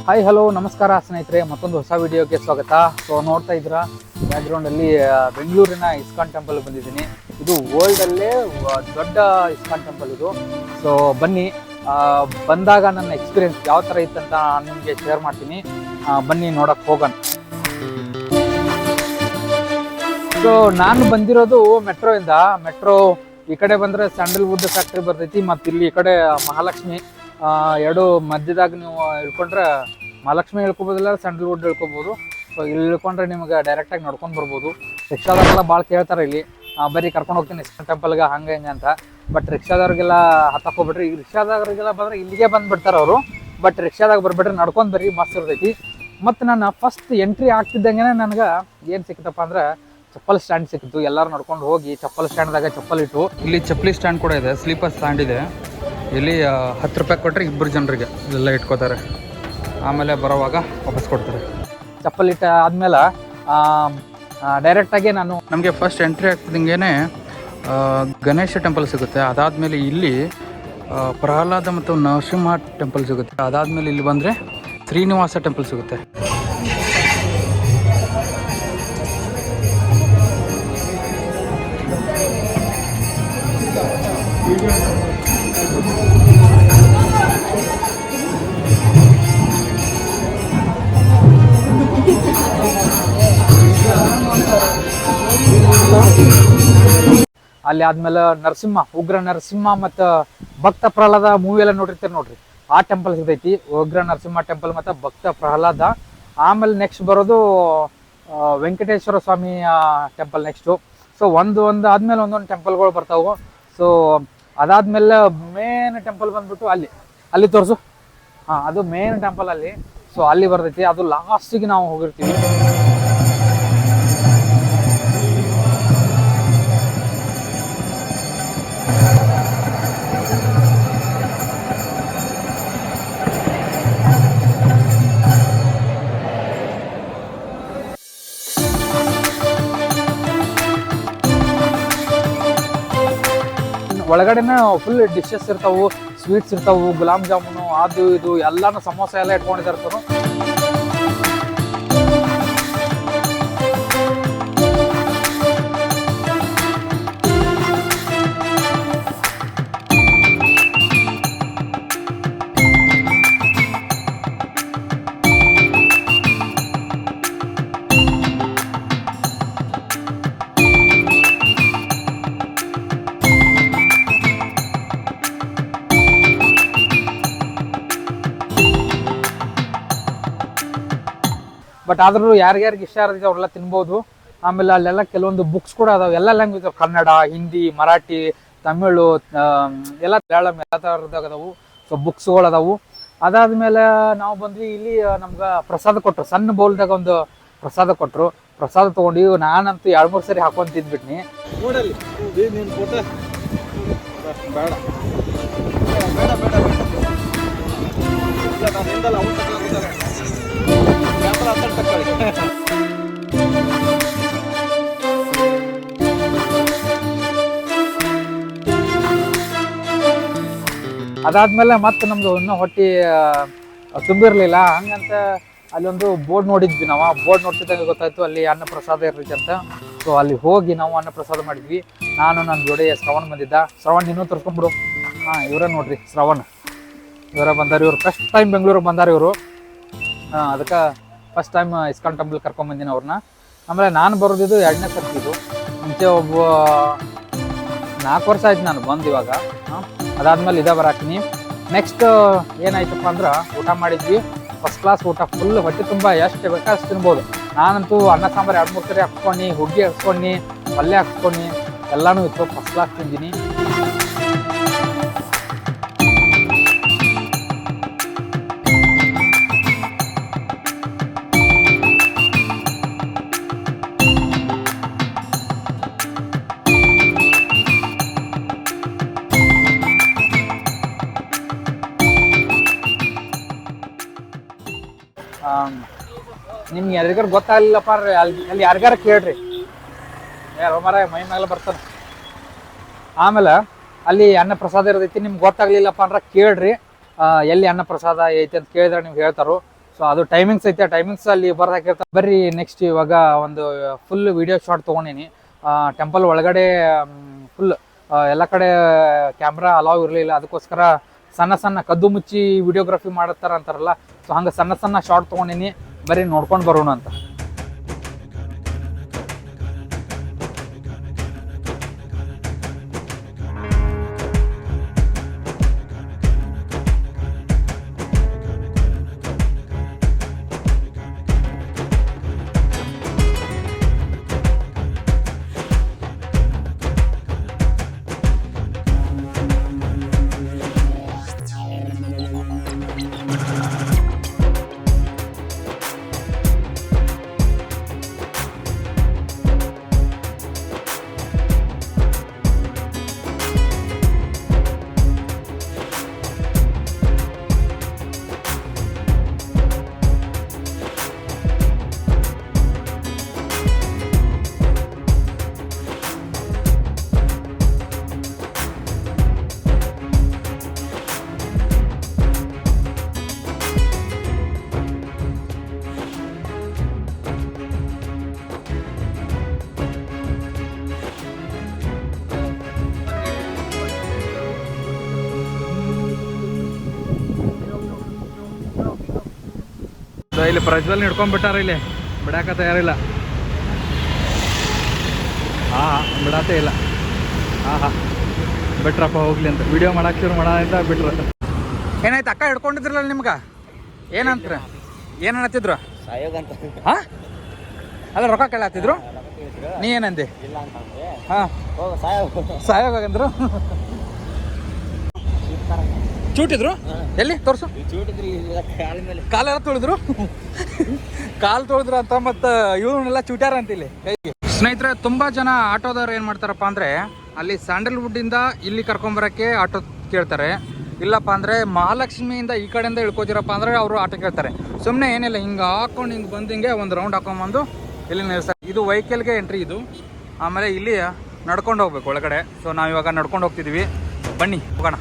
Hi hello ನಮಸ್ಕಾರ ಸ್ನೇಹಿತರೆ, ಮತ್ತೊಂದು ಹೊಸ ವಿಡಿಯೋಗೆ ಸ್ವಾಗತ. ಸೊ ನೋಡ್ತಾ ಇದ್ದೀರಾ ಬ್ಯಾಕ್ಗ್ರೌಂಡಲ್ಲಿ ಬೆಂಗಳೂರಿನ ಇಸ್ಕಾನ್ ಟೆಂಪಲ್ ಬಂದಿದ್ದೀನಿ. ಇದು ವರ್ಲ್ಡಲ್ಲೇ ದೊಡ್ಡ ಇಸ್ಕಾನ್ ಟೆಂಪಲ್ ಇದು. ಸೊ ಬನ್ನಿ, ಬಂದಾಗ ನನ್ನ ಎಕ್ಸ್ಪೀರಿಯನ್ಸ್ ಯಾವ ಥರ ಇತ್ತಂತ ನಿಮಗೆ ಶೇರ್ ಮಾಡ್ತೀನಿ. ಬನ್ನಿ ನೋಡಕ್ಕೆ ಹೋಗೋಣ. ಸೊ ನಾನು ಬಂದಿರೋದು ಮೆಟ್ರೋಯಿಂದ. ಮೆಟ್ರೋ ಈ ಕಡೆ ಬಂದರೆ ಸ್ಯಾಂಡಲ್ವುಡ್ ಫ್ಯಾಕ್ಟ್ರಿ ಬರ್ತೈತಿ, ಮತ್ತು ಇಲ್ಲಿ ಈ ಕಡೆ ಮಹಾಲಕ್ಷ್ಮಿ. ಎರಡು ಮಧ್ಯದಾಗ ನೀವು ಇಳ್ಕೊಂಡ್ರೆ ಮಹಾಲಕ್ಷ್ಮಿ ಇಳ್ಕೊಬೋದಿಲ್ಲ, ಸ್ಯಾಂಡಲ್ವುಡ್ ಇಳ್ಕೊಬೋದು. ಸೊ ಇಲ್ಲಿ ಇಳ್ಕೊಂಡ್ರೆ ನಿಮ್ಗೆ ಡೈರೆಕ್ಟಾಗಿ ನೋಡ್ಕೊಂಡು ಬರ್ಬೋದು. ರಿಕ್ಷಾದವ್ರೆಲ್ಲ ಭಾಳ ಕೇಳ್ತಾರೆ ಇಲ್ಲಿ, ಬರೀ ಕರ್ಕೊಂಡು ಹೋಗ್ತೀನಿ ಇಸ್ಕಾನ್ ಟೆಂಪಲ್ಗೆ ಹಂಗೆ ಹಿಂಗೆ ಅಂತ. ಬಟ್ ರಿಕ್ಷಾದವ್ರಿಗೆಲ್ಲ ಹತ್ತಕ್ಕೆ ಹೋಗ್ಬಿಟ್ರಿ. ಈ ರಿಕ್ಷಾದವ್ರಿಗೆಲ್ಲ ಬಂದರೆ ಇಲ್ಲಿಗೆ ಬಂದುಬಿಡ್ತಾರೆ ಅವರು. ಬಟ್ ರಿಕ್ಷಾದಾಗ ಬರ್ಬಿಟ್ರೆ ನಡ್ಕೊಂಡು ಬರ್ರಿ, ಮಸ್ತ್ ಇರ್ತೈತಿ. ಮತ್ತು ನಾನು ಫಸ್ಟ್ ಎಂಟ್ರಿ ಆಗ್ತಿದ್ದಂಗೆ ನನಗೆ ಏನು ಸಿಕ್ತಪ್ಪ ಅಂದ್ರೆ ಚಪ್ಪಲ್ ಸ್ಟ್ಯಾಂಡ್ ಸಿಕ್ಕಿತು. ಎಲ್ಲರೂ ನಡ್ಕೊಂಡು ಹೋಗಿ ಚಪ್ಪಲ್ ಸ್ಟ್ಯಾಂಡ್ದಾಗ ಚಪ್ಪಲ್ ಇಟ್ಟು, ಇಲ್ಲಿ ಚಪ್ಪಲಿ ಸ್ಟ್ಯಾಂಡ್ ಕೂಡ ಇದೆ, ಸ್ಲೀಪರ್ ಸ್ಟ್ಯಾಂಡ್ ಇದೆ. ಇಲ್ಲಿ 10 ರೂಪಾಯಿ ಕೊಟ್ಟರೆ 2 ಜನರಿಗೆ ಇದೆಲ್ಲ ಇಟ್ಕೋತಾರೆ. ಆಮೇಲೆ ಬರೋವಾಗ ವಾಪಸ್ ಕೊಡ್ತಾರೆ. ಚಪ್ಪಲ್ ಇಟ್ಟ ಆದಮೇಲೆ ಡೈರೆಕ್ಟಾಗಿ ನಮಗೆ ಫಸ್ಟ್ ಎಂಟ್ರಿ ಆಗ್ತಿದ್ದಂಗೆ ಗಣೇಶ ಟೆಂಪಲ್ ಸಿಗುತ್ತೆ. ಅದಾದಮೇಲೆ ಇಲ್ಲಿ ಪ್ರಹ್ಲಾದ ಮತ್ತು ನರಸಿಂಹ ಟೆಂಪಲ್ ಸಿಗುತ್ತೆ. ಅದಾದಮೇಲೆ ಇಲ್ಲಿ ಬಂದರೆ ಶ್ರೀನಿವಾಸ ಟೆಂಪಲ್ ಸಿಗುತ್ತೆ. ಅಲ್ಲಿ ಆದ್ಮೇಲೆ ನರಸಿಂಹ, ಉಗ್ರ ನರಸಿಂಹ ಮತ್ತು ಭಕ್ತ ಪ್ರಹ್ಲಾದ ಮೂವಿ ಎಲ್ಲ ನೋಡಿರ್ತೀರಿ ನೋಡ್ರಿ, ಆ ಟೆಂಪಲ್ ಸಿಗ್ತೈತಿ. ಉಗ್ರ ನರಸಿಂಹ ಟೆಂಪಲ್ ಮತ್ತು ಭಕ್ತ ಪ್ರಹ್ಲಾದ. ಆಮೇಲೆ ನೆಕ್ಸ್ಟ್ ಬರೋದು ವೆಂಕಟೇಶ್ವರ ಸ್ವಾಮಿ ಟೆಂಪಲ್ ನೆಕ್ಸ್ಟು. ಸೊ ಒಂದು ಆದ್ಮೇಲೆ ಒಂದೊಂದು ಟೆಂಪಲ್ಗಳು ಬರ್ತಾವೆ. ಸೊ ಅದಾದ್ಮೇಲೆ ಮೇನ್ ಟೆಂಪಲ್ ಬಂದ್ಬಿಟ್ಟು ಅಲ್ಲಿ ತೋರಿಸು. ಅದು ಮೇನ್ ಟೆಂಪಲ್ ಅಲ್ಲಿ. ಸೊ ಅಲ್ಲಿ ಬರ್ತೈತಿ, ಅದು ಲಾಸ್ಟಿಗೆ ನಾವು ಹೋಗಿರ್ತೀವಿ. ಒಳಗಡೆನ ಫುಲ್ ಡಿಶಸ್ ಇರ್ತಾವು, ಸ್ವೀಟ್ಸ್ ಇರ್ತಾವು, ಗುಲಾಬ್ ಜಾಮೂನು, ಅದು ಇದು ಎಲ್ಲಾನು, ಸಮೋಸ ಎಲ್ಲ ಇಟ್ಕೊಂಡಿರ್ತಾರು. ಬಟ್ ಆದ್ರೂ ಯಾರ್ಯಾರಿಗೆ ಇಷ್ಟ ಇರ್ತೈತೆ ಅವ್ರೆಲ್ಲ ತಿನ್ಬೋದು. ಆಮೇಲೆ ಅಲ್ಲೆಲ್ಲ ಕೆಲವೊಂದು ಬುಕ್ಸ್ ಕೂಡ ಅದಾವೆ, ಎಲ್ಲ ಲ್ಯಾಂಗ್ವೇಜ್, ಕನ್ನಡ, ಹಿಂದಿ, ಮರಾಠಿ, ತಮಿಳು, ಎಲ್ಲ ಥರದಾಗ ಅದಾವು. ಸೊ ಬುಕ್ಸ್ಗಳು ಅದಾವು. ಅದಾದ್ಮೇಲೆ ನಾವು ಬಂದ್ವಿ. ಇಲ್ಲಿ ನಮ್ಗೆ ಪ್ರಸಾದ ಕೊಟ್ಟರು, ಸಣ್ಣ ಬೌಲ್ದಾಗ ಒಂದು ಪ್ರಸಾದ ಕೊಟ್ಟರು. ಪ್ರಸಾದ ತೊಗೊಂಡು ನಾನಂತೂ 2-3 ಸರಿ ಹಾಕೊಂಡು ತಿಂದ್ಬಿಟ್ನಿ. ನೋಡಲ್ಲಿ ಫೋಟೋ ಬೇಡ ಅದಾದ್ಮೇಲೆ ಮತ್ತೆ ನಮ್ದು ಇನ್ನೂ ಹೊಟ್ಟೆ ತುಂಬಿರ್ಲಿಲ್ಲ. ಹಂಗಂತ ಅಲ್ಲೊಂದು ಬೋರ್ಡ್ ನೋಡಿದ್ವಿ ನಾವು. ಬೋರ್ಡ್ ನೋಡ್ತಿದ್ದಂಗೆ ಗೊತ್ತಾಯ್ತು ಅಲ್ಲಿ ಅನ್ನ ಪ್ರಸಾದ ಇರ್ತೈತೆ ಅಂತ. ಸೊ ಅಲ್ಲಿ ಹೋಗಿ ನಾವು ಅನ್ನ ಪ್ರಸಾದ ಮಾಡಿದ್ವಿ. ನಾನು ನನ್ನ ಜೋಡಿ ಶ್ರವಣ್ ಬಂದಿದ್ದ. ಶ್ರವಣ್ ಇನ್ನೂ ತೋರಿಸ್ಕೊಂಡ್ಬಿಡು. ಇವರೇ ನೋಡ್ರಿ, ಶ್ರವಣ್ ಇವರ ಬಂದಾರ. ಇವ್ರು ಫಸ್ಟ್ ಟೈಮ್ ಬೆಂಗಳೂರಿಗೆ ಬಂದಾರ ಇವರು. ಅದಕ್ಕೆ ಫಸ್ಟ್ ಟೈಮ್ ಇಸ್ಕಾನ್ ಟೆಂಪಲ್ ಕರ್ಕೊಂಡ್ಬಂದಿನಿ ಅವ್ರನ್ನ. ಆಮೇಲೆ ನಾನು ಬರೋದಿದ್ದು 2ನೇ ಸರ್ತಿ. ಇದು ಮುಂಚೆ 4 ವರ್ಷ ಆಯ್ತು ನಾನು ಬಂದು ಇವಾಗ. ಅದಾದ್ಮೇಲೆ ಬರಾಕ್ತೀನಿ. ನೆಕ್ಸ್ಟ್ ಏನಾಯ್ತಪ್ಪ ಅಂದ್ರೆ ಊಟ ಮಾಡಿದ್ವಿ. ಫಸ್ಟ್ ಕ್ಲಾಸ್ ಊಟ, ಫುಲ್ ಹೊಟ್ಟೆ ತುಂಬ ಎಷ್ಟು ಬೇಕಾಷ್ಟು ತಿನ್ಬೋದು. ನಾನಂತೂ ಅನ್ನ ಸಾಂಬಾರು 2-3 ಸರಿ ಹಾಕ್ಸ್ಕೊಂಡು, ಹುಗ್ಗಿ ಹಾಕ್ಸ್ಕೊಂಡು, ಪಲ್ಯ ಹಾಕ್ಸ್ಕೊಂಡು ಎಲ್ಲನೂ ಇತ್ತು. ಫಸ್ಟ್ ಕ್ಲಾಸ್ ತಿಂತೀನಿ. ನಿಮ್ಗೆ ಯಾರಿಗಾರು ಗೊತ್ತಾಗಲಿಲ್ಲಪ್ಪ ಅಲ್ಲಿ ಯಾರಿಗಾರ ಕೇಳ್ರಿ, ಯಾರೋ ಮರ ಮೈ ಮೇಲೆ ಬರ್ತಾನೆ. ಆಮೇಲೆ ಅಲ್ಲಿ ಅನ್ನ ಪ್ರಸಾದ ಇರ್ತೈತಿ. ನಿಮ್ಗೆ ಗೊತ್ತಾಗ್ಲಿಲ್ಲಪ್ಪ ಅಂದ್ರೆ ಕೇಳ್ರಿ, ಎಲ್ಲಿ ಅನ್ನ ಪ್ರಸಾದ ಐತಿ ಅಂತ ಕೇಳಿದ್ರೆ ನಿಮ್ಗೆ ಹೇಳ್ತಾರೋ. ಸೊ ಅದು ಟೈಮಿಂಗ್ಸ್ ಐತೆ, ಆ ಟೈಮಿಂಗ್ಸ್ ಅಲ್ಲಿ ಬರ್ದಾಕಿರ್ತಾರೆ. ಬರ್ರಿ ನೆಕ್ಸ್ಟ್ ಇವಾಗ ಒಂದು ಫುಲ್ ವಿಡಿಯೋ ಶಾಟ್ ತೊಗೊಂಡಿನಿ. ಟೆಂಪಲ್ ಒಳಗಡೆ ಫುಲ್ ಎಲ್ಲ ಕಡೆ ಕ್ಯಾಮ್ರಾ ಅಲಾವ್ ಇರಲಿಲ್ಲ, ಅದಕ್ಕೋಸ್ಕರ ಸಣ್ಣ ಸಣ್ಣ ಕದ್ದು ಮುಚ್ಚಿ ವಿಡಿಯೋಗ್ರಫಿ ಮಾಡತ್ತಾರ ಅಂತಾರಲ್ಲ, ಸೊ ಹಂಗೆ ಸಣ್ಣ ಸಣ್ಣ ಶಾರ್ಟ್ ತೊಗೊಂಡಿನಿ. ಬರೀ ನೋಡ್ಕೊಂಡು ಬರೋಣ ಅಂತ. ಇಲ್ಲಿ ಪ್ರಜ್ವಲ್ ಹಿಡ್ಕೊಂಡ್ಬಿಟ್ಟಾರ, ಇಲ್ಲಿ ಬಿಡಾಕ ತಯಾರಿಲ್ಲ. ಬಿಡಾತೇ ಇಲ್ಲ. ಬಿಟ್ರಪ್ಪ ಹೋಗ್ಲಿ ಅಂತ ವಿಡಿಯೋ ಮಾಡಕ್ಕೆ ಶುರು ಅಂತ ಬಿಟ್ರು. ಏನಾಯ್ತು ಅಕ್ಕ ಹಿಡ್ಕೊಂಡಿದ್ರಲ್ಲ ನಿಮ್ಗೆ? ಏನಂತ ಏನು ಅನ್ನತ್ತಿದ್ರು? ಹಾಂ ಅಲ್ಲ ರೊಕ್ಕ ಕೇಳತ್ತಿದ್ರು, ನೀ ಏನಂದೆ? ಹಾಂ ಸಾಯೋಗಂದ್ರು. ಚೂಟಿದ್ರು ಎಲ್ಲಿ ತೋರ್ಸು? ಕಾಲೆಲ್ಲ ತೊಳೆದ್ರು, ಕಾಲು ತೊಳೆದ್ರು ಅಂತ. ಮತ್ತು ಇವನ್ನೆಲ್ಲ ಚೂಟ್ಯಾರ ಅಂತ ಇಲ್ಲಿ ಕೈಗೆ. ಸ್ನೇಹಿತರೆ, ತುಂಬ ಜನ ಆಟೋದವ್ರು ಏನು ಮಾಡ್ತಾರಪ್ಪ ಅಂದರೆ, ಅಲ್ಲಿ ಸ್ಯಾಂಡಲ್ವುಡ್ಡಿಂದ ಇಲ್ಲಿ ಕರ್ಕೊಂಬರೋಕ್ಕೆ ಆಟೋ ಕೇಳ್ತಾರೆ. ಇಲ್ಲಪ್ಪ ಅಂದರೆ ಮಹಾಲಕ್ಷ್ಮಿಯಿಂದ ಈ ಕಡೆಯಿಂದ ಇಳ್ಕೋದಿರಪ್ಪ ಅಂದರೆ ಅವರು ಆಟೋ ಕೇಳ್ತಾರೆ. ಸುಮ್ಮನೆ ಏನಿಲ್ಲ, ಹಿಂಗೆ ಹಾಕೊಂಡು ಹಿಂಗೆ ಬಂದು ಹಿಂಗೆ ಒಂದು ರೌಂಡ್ ಹಾಕೊಂಬಂದು ಇಲ್ಲಿ ನಿಲ್ಸ್ತಾರೆ. ಇದು ವೆಹಿಕಲ್ಗೆ ಎಂಟ್ರಿ ಇದು. ಆಮೇಲೆ ಇಲ್ಲಿ ನಡ್ಕೊಂಡು ಹೋಗ್ಬೇಕು ಒಳಗಡೆ. ಸೊ ನಾವಿವಾಗ ನಡ್ಕೊಂಡು ಹೋಗ್ತಿದ್ದೀವಿ, ಬನ್ನಿ ಹೋಗೋಣ.